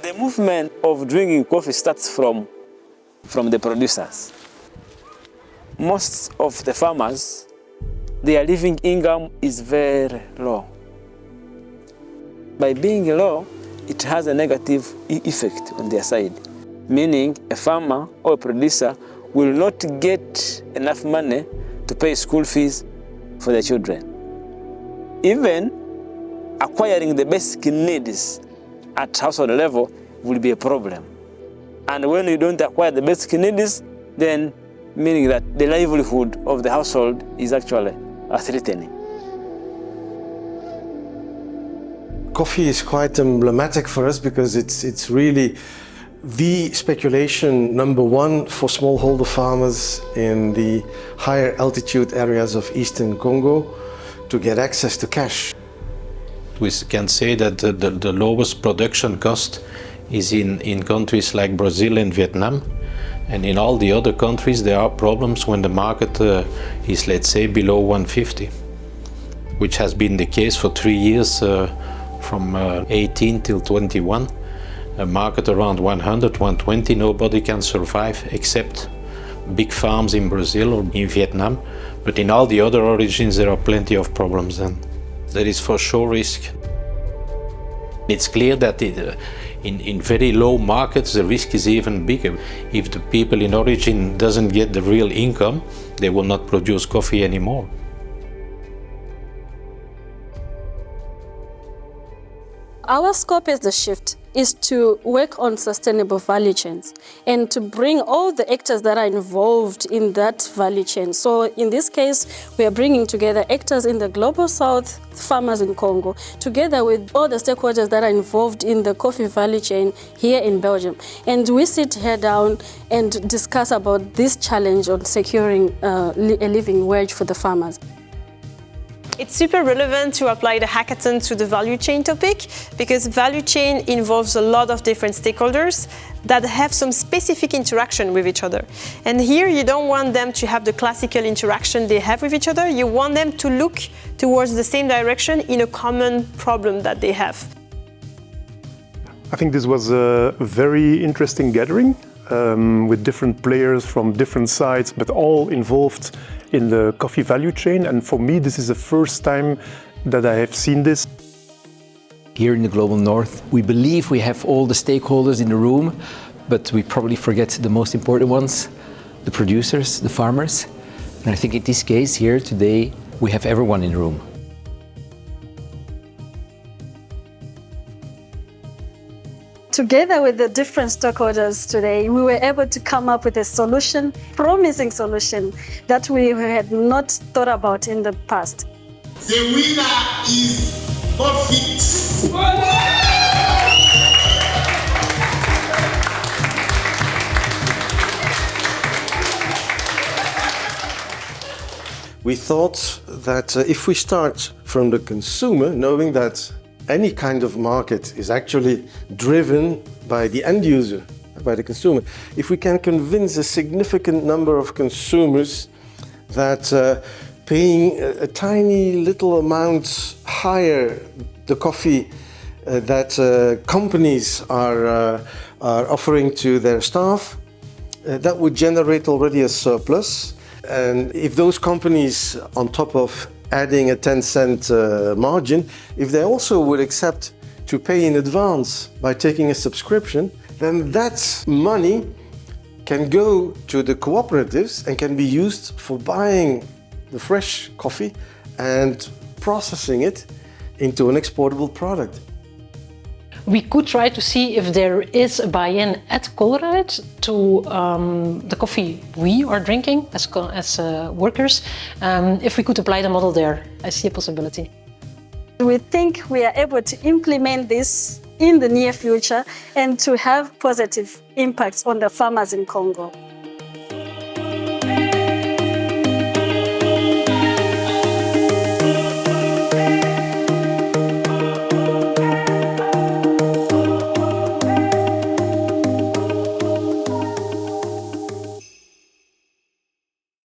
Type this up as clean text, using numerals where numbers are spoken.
The movement of drinking coffee starts from the producers. Most of the farmers, their living income is very low. By being low, it has a negative effect on their side, meaning a farmer or a producer will not get enough money to pay school fees for their children. Even acquiring the basic needs at household level will be a problem. And when you don't acquire the basic needs, then meaning that the livelihood of the household is actually threatening. Coffee is quite emblematic for us because it's really the speculation number one for smallholder farmers in the higher altitude areas of eastern Congo to get access to cash. We can say that the lowest production cost is in countries like Brazil and Vietnam. And in all the other countries there are problems when the market is, let's say, below 150, which has been the case for 3 years from 18 till 21. A market around 100, 120, nobody can survive except big farms in Brazil or in Vietnam. But in all the other origins there are plenty of problems, and there is for sure risk. It's clear that in very low markets the risk is even bigger. If the people in origin doesn't get the real income, they will not produce coffee anymore. Our scope as the Shift is to work on sustainable value chains and to bring all the actors that are involved in that value chain. So in this case, we are bringing together actors in the Global South, farmers in Congo, together with all the stakeholders that are involved in the coffee value chain here in Belgium. And we sit here down and discuss about this challenge on securing a living wage for the farmers. It's super relevant to apply the hackathon to the value chain topic because value chain involves a lot of different stakeholders that have some specific interaction with each other. And here you don't want them to have the classical interaction they have with each other. You want them to look towards the same direction in a common problem that they have. I think this was a very interesting gathering with different players from different sides, but all involved in the coffee value chain. And for me, this is the first time that I have seen this. Here in the Global North, we believe we have all the stakeholders in the room, but we probably forget the most important ones, the producers, the farmers. And I think in this case here today, we have everyone in the room. Together with the different stakeholders today, we were able to come up with a solution, promising solution that we had not thought about in the past. The winner is coffee. We thought that if we start from the consumer, knowing that any kind of market is actually driven by the end user, by the consumer. If we can convince a significant number of consumers that paying a tiny little amount higher the coffee that companies are offering to their staff, that would generate already a surplus. And if those companies, on top of adding a 10-cent margin, if they also would accept to pay in advance by taking a subscription, then that money can go to the cooperatives and can be used for buying the fresh coffee and processing it into an exportable product. We could try to see if there is a buy-in at Colruyt to the coffee we are drinking as workers. If we could apply the model there, I see a possibility. We think we are able to implement this in the near future and to have positive impacts on the farmers in Congo.